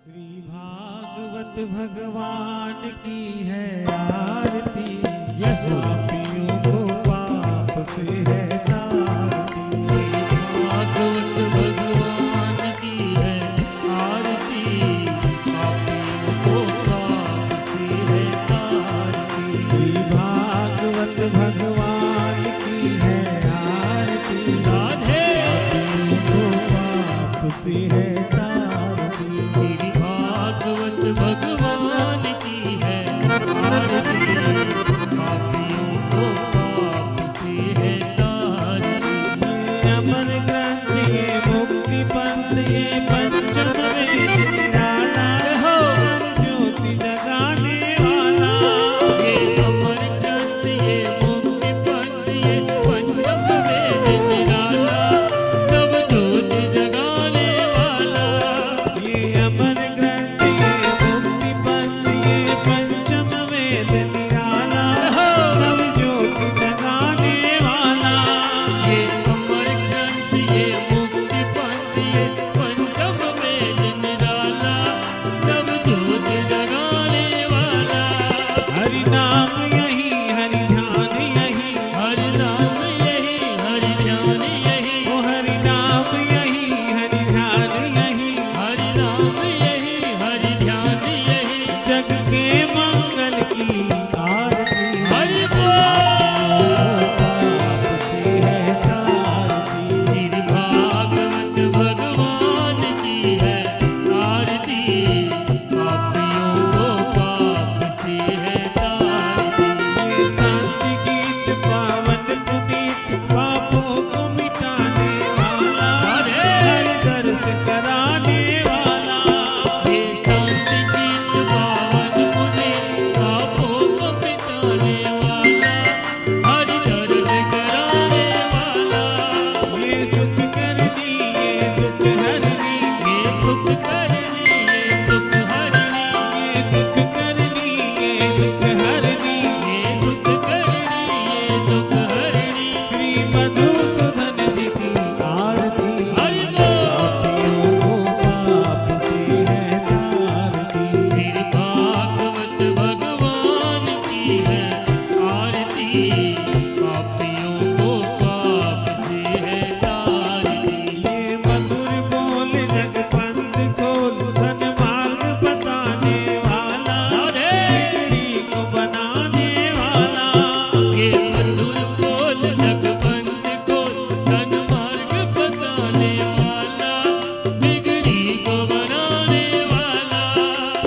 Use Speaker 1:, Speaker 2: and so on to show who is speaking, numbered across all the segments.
Speaker 1: श्री भागवत भगवान की है आरती, पापियों को पाप से है तारती।
Speaker 2: श्री भागवत भगवान की है आरती, पापियों को पाप से है तारती।
Speaker 1: श्री भागवत भगवान की है आरती,
Speaker 2: राधे
Speaker 1: पापियों को पाप से है तारती।
Speaker 2: श्री भागवत भगवान की है आरती, पापियों को पाप से है तारती।
Speaker 1: ये अमर ग्रंथ, ये मुक्ति पंथ, ये पंचम वेद निराला, हर ज्योति जगाने वाला।
Speaker 2: ये अमर ग्रंथ, ये मुक्ति पंथ, ये पंचम वेद निराला, सब ज्योति जगाने वाला।
Speaker 1: ये अमर ग्रंथ, ये मुक्ति पंथ, ये पंचम वेद निराला, नव ज्योति जगाने वाला।
Speaker 2: ये अमर ग्रंथ, ये मुक्ति पंथ, ये पंचम वेद निराला, सब ज्योति जगाने वाला।
Speaker 1: हरि नाम यही, हरि ध्यान यही,
Speaker 2: हरि नाम यही, हरि ध्यान यही,
Speaker 1: ओ हरि नाम यही, हरि ध्यान यही,
Speaker 2: हरि नाम यही, हरि ध्यान यही।
Speaker 1: जग के मंगल की आरती।
Speaker 2: हरि
Speaker 1: पाप से है तारती।
Speaker 2: श्री भागवत भगवान की है आरती, पापियों को पाप से है तारती।
Speaker 1: ये शांति गीत पावन पुनीत, पापों को मिटाने वाला, हर दर्श कराने वाला।
Speaker 2: ये शांति गीत पावन पुनीत, पापों को मिटाने वाला, हरि दर्श कराने वाला।
Speaker 1: ये सुख करनी, ये दुख हरनी,
Speaker 2: ये सुख करनी, ये दुख हरनी,
Speaker 1: ये सुख करनी, ये दुख हरनी।
Speaker 2: ये सुख करनी, ये दुख हरनी।
Speaker 1: श्री मधुसूदन जी की आरती,
Speaker 2: हरि बोल।
Speaker 1: पापियों को पाप से है तारती।
Speaker 2: श्री भागवत भगवान की है आरती, पापियों को पाप से है तारती।
Speaker 1: ये मधुर बोल जग पंथ खोल, सन्मार्ग बताने वाला, बिगड़ी को बनाने वाला।
Speaker 2: ये मधुर बोल जगबंद को सन्मार्ग बताने वाला, बिगड़ी को बनाने वाला।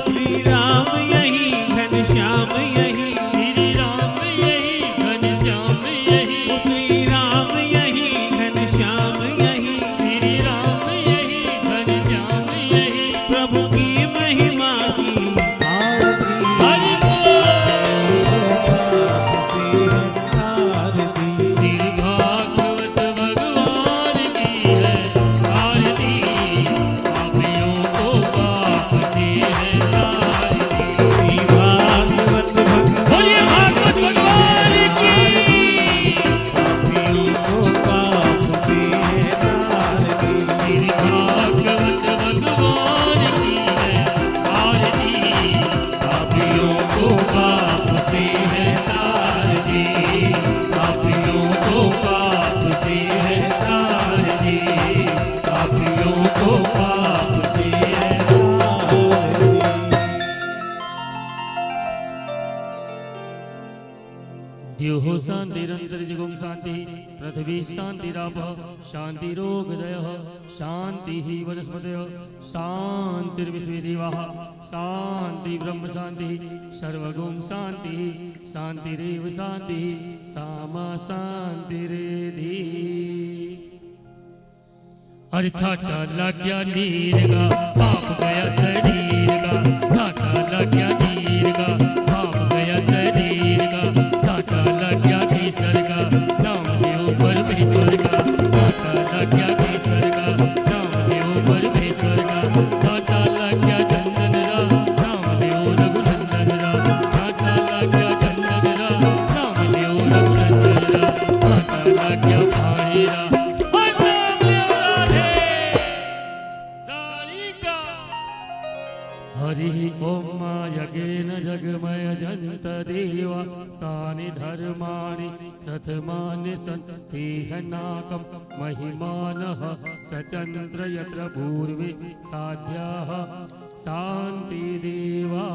Speaker 1: श्री राम यही, घनश्याम यही,
Speaker 2: श्री राम यही, घनश्याम यही,
Speaker 1: श्री राम यही, घनश्याम यही,
Speaker 2: श्री राम यही, घनश्याम यही।
Speaker 1: प्रभु की महिमा की आरती।
Speaker 2: हरि
Speaker 1: पाप से है तारती।
Speaker 2: श्री भागवत भगवान की है आरती, पापियों को पाप से है तारती।
Speaker 1: श्री भागवत
Speaker 2: बोलिए भागवत भगवान की।
Speaker 1: पापियों को पाप से है तारती।
Speaker 2: श्री भागवत भगवान की है आरती, पापियों को पाप से है तारती। पापियों को पाप से है तारती। पापियों को पाप से है। द्योः शान्तिरन्तरि जगुं शान्तिः, पृथिवी शान्तिरापः शान्तिरोगदयः, शान्तिः वनस्पतयः, शान्तिर्विश्वे देवाः, शान्ति ब्रह्म शान्तिः, सर्वगुं शान्तिः, शान्तिरेव शान्तिः, सामा शान्तिरेधि। अरे छाटा लग गया नीर का, पाप गया शरीर का, छाटा लग गया नीर का, पाप गया शरीर का, छाटा लग गया ईश्वर का, नाम देव परमेश्वर का, छाटा लग गया ईश्वर का, नाम देव परमेश्वर का, छाटा लग गया चंदन राम, नाम देव रघुनंदन राम, छाटा लग गया चंदन राम, नाम देव रघुनंदन राम, छाटा लग गया भाई राम। राधिका हरि ओम यज्ञेन जगमय जन्त देवा तानि धर्माणि प्रथमानि सन्ति नाकं महिमानः सचन्द्र यत्र पूर्वे साध्याः शान्ति देवा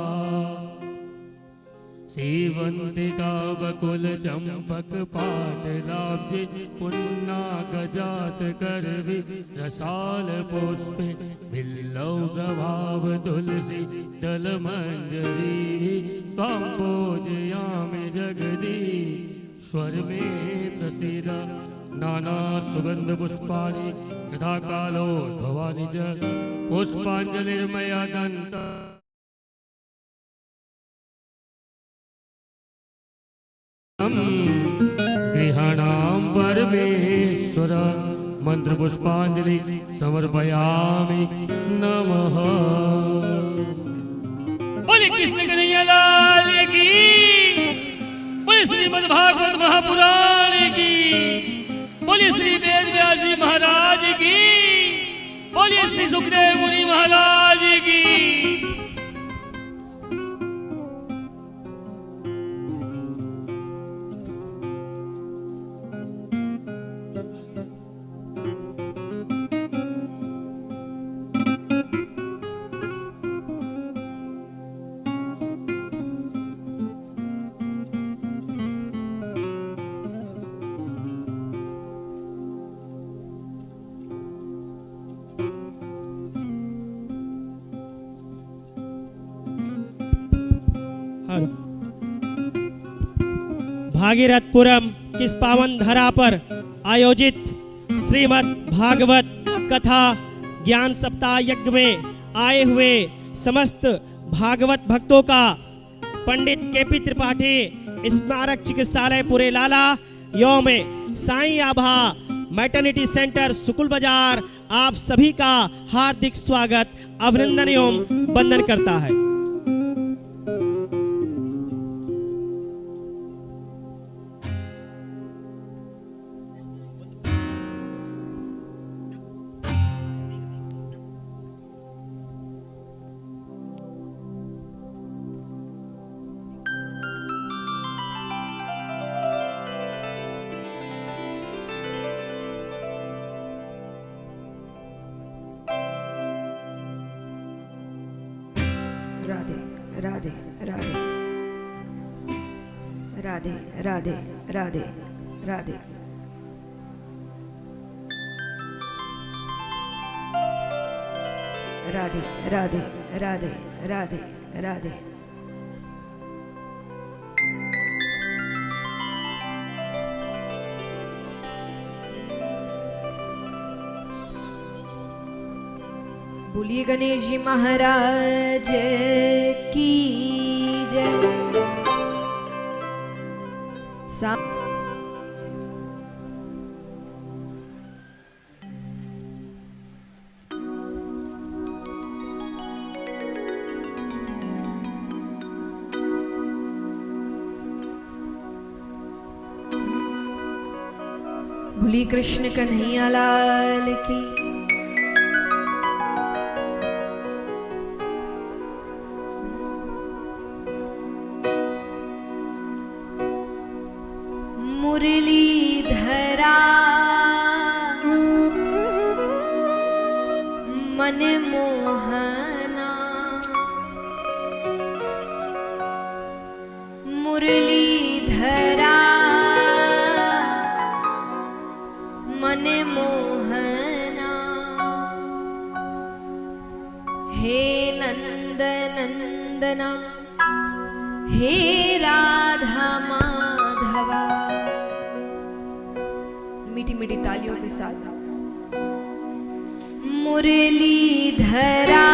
Speaker 2: सेवन्तिका बकुल चंपक पाटलाब्जे पुन्ना गजात करवि रसाल पुष्पे बिल्लौ प्रभाव तुलसी दल मंजरी काम्बोजयामि जगदीश्वर में प्रसीद नाना सुगंध पुष्पाणि यथा कालो भवानि च पुष्पांजलिर्मया दन्त गृहाणां परमेश्वर मंत्र पुष्पांजलि समर्पयामि नमः। बोले कृष्ण कन्हैया लाल की, बोले श्रीमद् भागवत महापुराण की, बोले श्री वेद व्यास जी महाराज की, बोले श्री सुखदेव मुनि महाराज की।
Speaker 3: भागीरथपुरम किस पावन धरा पर आयोजित श्रीमद् भागवत कथा ज्ञान सप्ताह यज्ञ में आए हुए समस्त भागवत भक्तों का पंडित केपी त्रिपाठी स्मारक चिकित्सालय पुरे लाला एवं साईं आभा मैटरनिटी सेंटर सुकुल बाजार आप सभी का हार्दिक स्वागत अभिनंदन एवं वंदन करता है।
Speaker 4: राधे राधे राधे राधे राधे राधे राधे राधे राधे राधे राधे राधे बोलिए गणेश जी महाराज की जय। बोलिए कृष्ण कन्हैया लाल की। मुरलीधरा मन मोहना, मुरलीधरा मन मोहना, हे नंद नंदना हे राधा माधवा। मीठी मीठी तालियों के साथ मुरलीधरा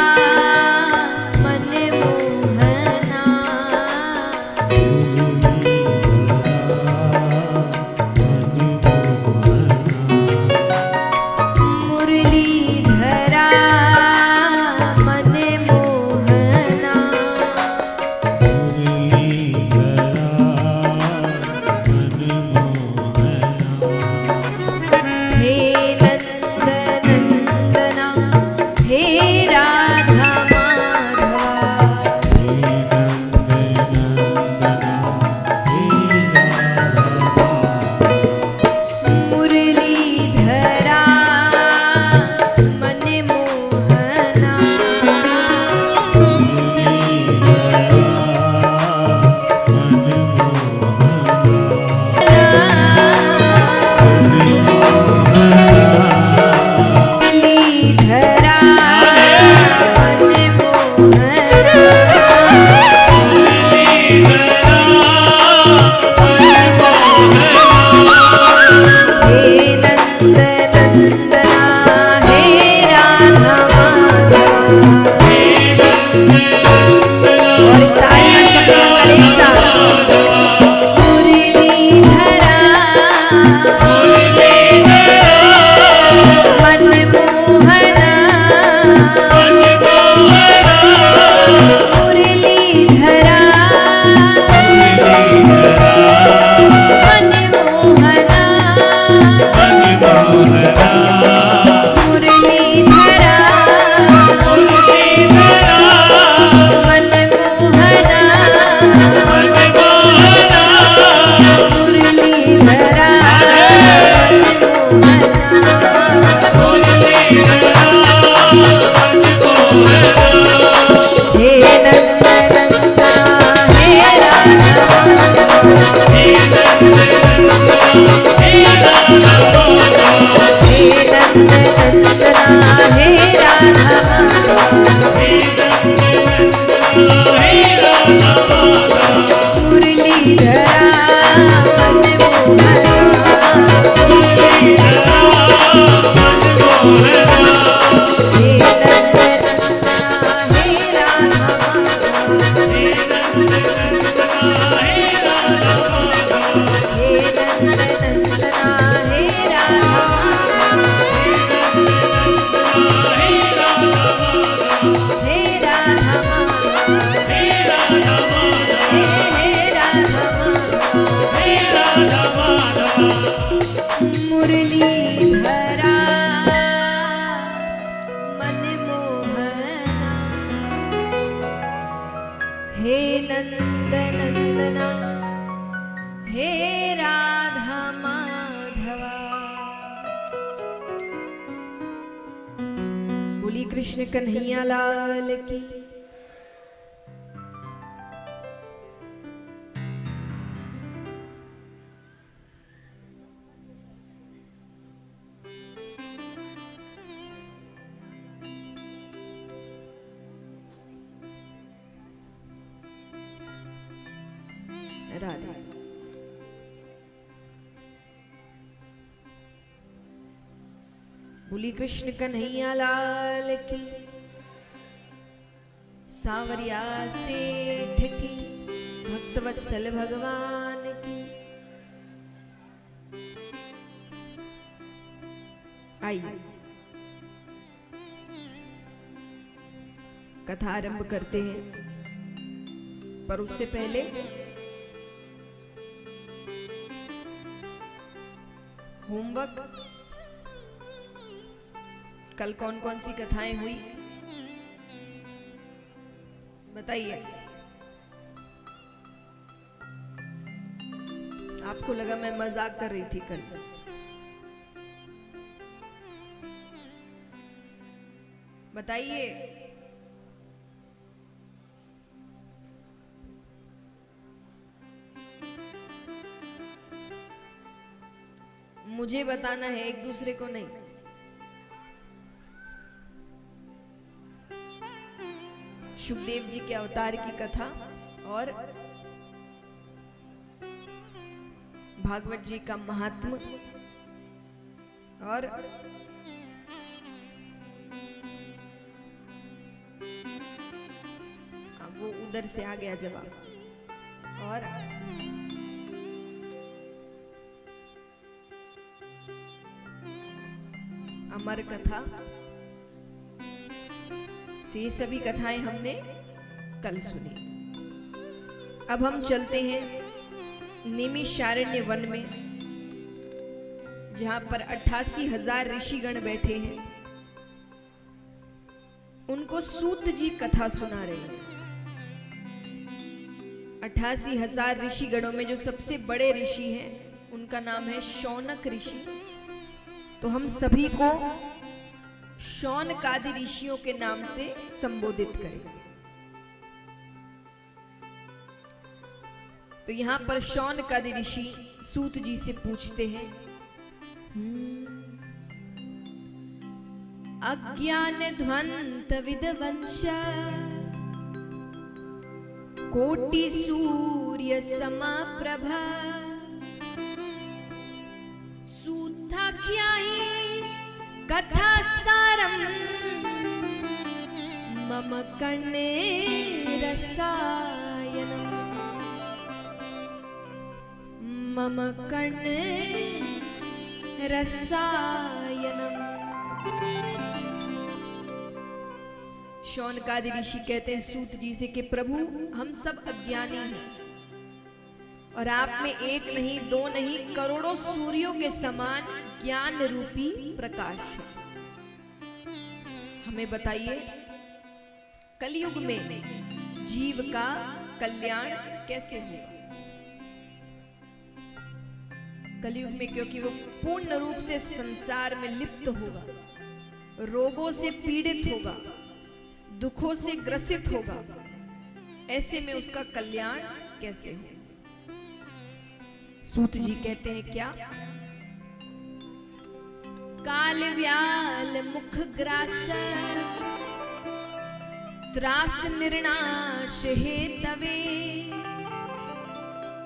Speaker 4: मन मोहना, मुरलीधरा मन मोहना, हे नंद नंदना हे राधा नंदनंदना हे राधा माधवा। बोली कृष्ण कन्हैया लाल की। राधे। बोली कृष्ण कन्हैया लाल की। सांवरिया सेठ की, भक्तवत्सल भगवान की। आइए कथा आरंभ करते हैं, पर उससे पहले होमवर्क। कल कौन कौन सी कथाएं हुई बताइए। आपको लगा मैं मजाक कर रही थी कल? बताइए। मुझे बताना है, एक दूसरे को नहीं। सुखदेव जी के अवतार की कथा और भागवत जी का महात्म और वो उधर से आ गया जवाब। और अमर कथा। तो ये सभी कथाएं हमने कल सुनी। अब हम चलते हैं निमिषारण्य वन में, जहां पर 88,000 ऋषिगण बैठे हैं। उनको सूत जी कथा सुना रहे हैं। 88,000 ऋषिगणों में जो सबसे बड़े ऋषि हैं उनका नाम है शौनक ऋषि। तो हम सभी को शौनकादि ऋषियों के नाम से संबोधित करेंगे। तो यहां पर शौनकादि ऋषि सूत जी से पूछते हैं, अज्ञान ध्वंत विदवंश कोटि सूर्य समाप्रभा सूता क्या ही कथा सारम मम कर्णे रसायनम मम कर्णे रसायनम। शौनकादि ऋषि कहते हैं सूत जी से कि प्रभु हम सब अज्ञानी हैं और आप में एक नहीं दो नहीं करोड़ों सूर्यों के समान ज्ञान रूपी प्रकाश है। हमें बताइए कलयुग में जीव का कल्याण कैसे होगा? कलयुग में क्योंकि वो पूर्ण रूप से संसार में लिप्त होगा, रोगों से पीड़ित होगा, दुखों से ग्रसित होगा, ऐसे में उसका कल्याण कैसे हो? सूत जी कहते हैं क्या? काल व्याल मुख ग्रास त्रास निर्नाश हेतवे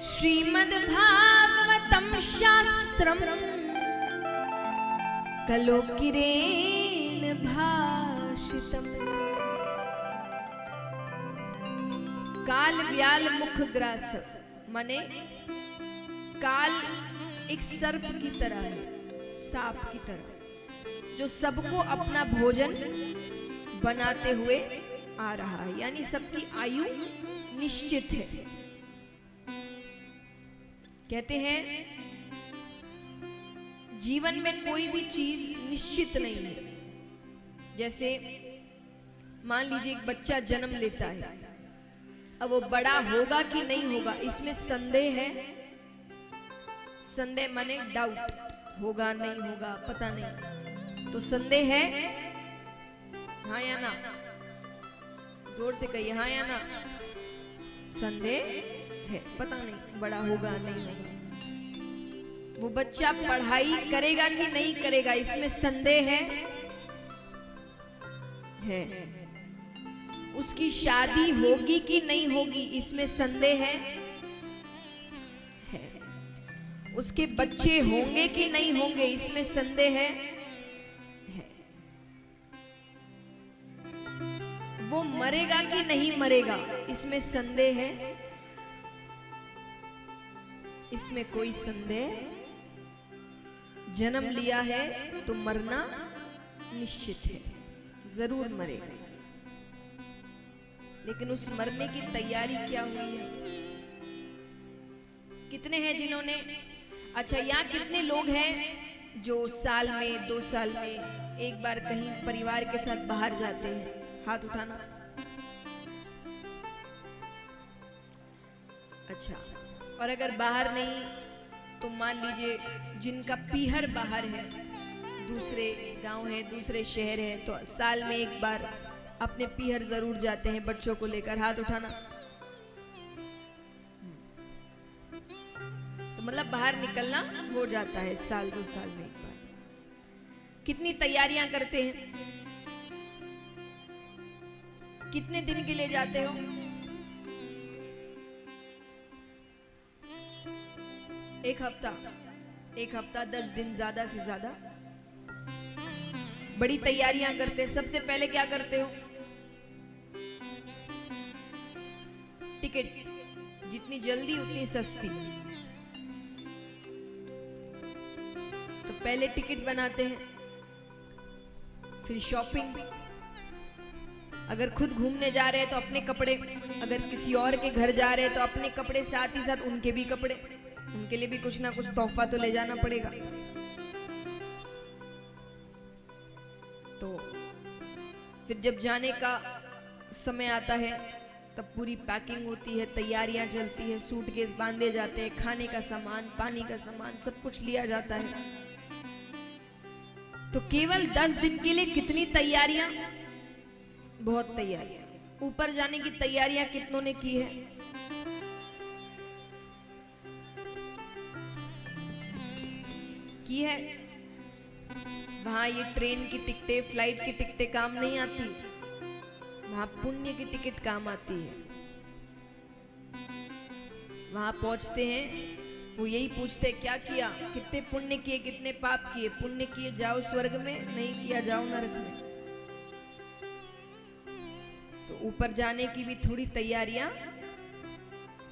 Speaker 4: श्रीमद् भागवतम शास्त्रम कलोकिरेण भाषितम। काल व्याल मुख ग्रास माने काल एक सर्प की तरह है, सांप की तरह, जो सबको अपना भोजन बनाते हुए आ रहा है, यानी सबकी आयु निश्चित है। कहते हैं जीवन में कोई भी चीज निश्चित नहीं है। जैसे मान लीजिए एक बच्चा जन्म लेता है, अब वो बड़ा होगा कि नहीं होगा इसमें संदेह है। संदेह माने डाउट, होगा नहीं होगा पता नहीं, तो संदेह है, हाँ या ना? जोर से कहिए हाँ या ना। संदेह है, पता नहीं बड़ा होगा नहीं होगा। वो बच्चा पढ़ाई करेगा कि नहीं करेगा इसमें संदेह है। उसकी शादी होगी कि नहीं होगी इसमें संदेह है। उसके बच्चे होंगे कि नहीं होंगे इसमें संदेह है। वो मरेगा कि नहीं मरेगा इसमें संदेह है। इसमें कोई संदेह, जन्म लिया है तो मरना निश्चित है, जरूर मरेगा। लेकिन उस मरने की तैयारी क्या हुई है? कितने हैं जिन्होंने, अच्छा यहाँ कितने लोग हैं जो साल में 2 साल में एक बार कहीं परिवार के साथ बाहर जाते हैं? हाथ उठाना। अच्छा, और अगर बाहर नहीं तो मान लीजिए जिनका पीहर बाहर है, दूसरे गांव है, दूसरे शहर है, तो साल में एक बार अपने पीहर जरूर जाते हैं बच्चों को लेकर। हाथ उठाना। तो मतलब बाहर निकलना हो जाता है साल 2 साल में एक बार। कितनी तैयारियां करते हैं? कितने दिन के लिए जाते हो? एक हफ्ता 10 दिन ज्यादा से ज्यादा। बड़ी तैयारियां करते हैं। सबसे पहले क्या करते हो? टिकट, जितनी जल्दी उतनी सस्ती। तो पहले टिकट बनाते हैं, फिर शॉपिंग। अगर खुद घूमने जा रहे हैं तो अपने कपड़े, अगर किसी और के घर जा रहे हैं तो अपने कपड़े, साथ ही साथ उनके भी कपड़े, उनके लिए भी कुछ ना कुछ तोहफा तो ले जाना पड़ेगा। तो फिर जब जाने का समय आता है तब पूरी पैकिंग होती है, तैयारियां चलती है, सूटकेस बांधे जाते हैं, खाने का सामान, पानी का सामान, सब कुछ लिया जाता है। तो केवल 10 दिन के लिए कितनी तैयारियां? बहुत तैयारियां। ऊपर जाने की तैयारियां कितनों ने की है? की है। वहां ये ट्रेन की टिकटें, फ्लाइट की टिकटें काम नहीं आती, वहां पुण्य की टिकट काम आती है। वहां पहुंचते हैं, वो यही पूछते हैं क्या किया, कितने पुण्य किए, कितने पाप किए। पुण्य किए जाओ स्वर्ग में, नहीं किया जाओ नरक में। तो ऊपर जाने की भी थोड़ी तैयारियां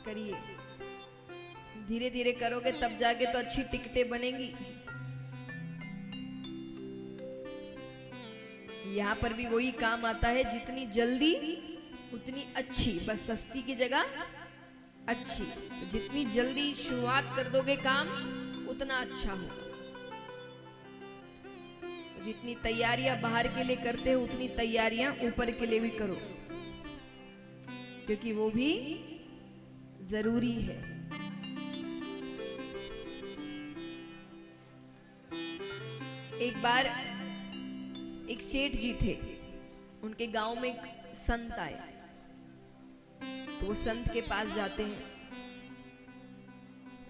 Speaker 4: करिए। धीरे धीरे करोगे तब जाके तो अच्छी टिकटें बनेंगी। यहाँ पर भी वही काम आता है, जितनी जल्दी उतनी अच्छी, बस सस्ती की जगह अच्छी। तो जितनी जल्दी शुरुआत कर दोगे काम उतना अच्छा हो। तो जितनी तैयारियां बाहर के लिए करते हो उतनी तैयारियां ऊपर के लिए भी करो, क्योंकि वो भी जरूरी है। एक बार एक सेठ जी थे, उनके गांव में एक संत आए। तो वो संत के पास जाते हैं।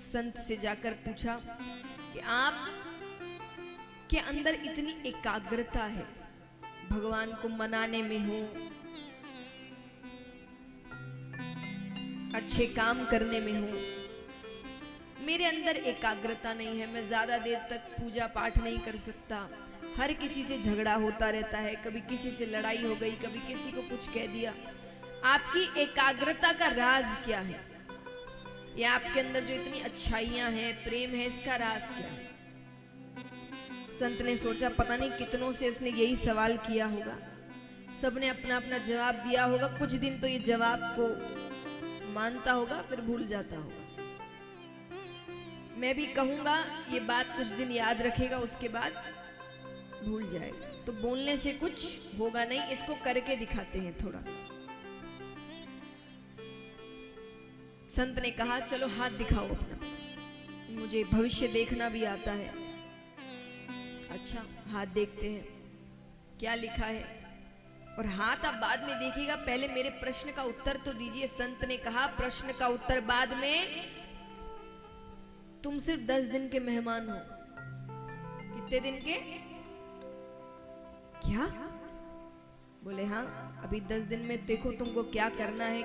Speaker 4: संत से जाकर पूछा कि आप के अंदर इतनी एकाग्रता है, भगवान को मनाने में हो, अच्छे काम करने में हो, मेरे अंदर एकाग्रता नहीं है। मैं ज्यादा देर तक पूजा पाठ नहीं कर सकता, हर किसी से झगड़ा होता रहता है, कभी किसी से लड़ाई हो गई, कभी किसी को कुछ कह दिया। आपकी एकाग्रता का राज क्या है? या आपके अंदर जो इतनी अच्छाइयां हैं, प्रेम है, इसका राज क्या है? संत ने सोचा, पता नहीं कितनों से उसने यही सवाल किया होगा, सबने अपना अपना जवाब दिया होगा। कुछ दिन तो ये जवाब को मानता होगा, फिर भूल जाता होगा। मैं भी कहूंगा, ये बात कुछ दिन याद रखेगा, उसके बाद भूल जाएगा। तो बोलने से कुछ होगा नहीं, इसको करके दिखाते हैं थोड़ा। संत ने कहा चलो हाथ दिखाओ अपना, मुझे भविष्य देखना भी आता है। अच्छा, हाथ देखते हैं क्या लिखा है। और हाथ आप बाद में देखिएगा, पहले मेरे प्रश्न का उत्तर तो दीजिए। संत ने कहा प्रश्न का उत्तर बाद में, तुम सिर्फ 10 दिन के मेहमान हो। कितने दिन के? क्या बोले? हाँ, अभी 10 दिन में देखो तुमको क्या करना है,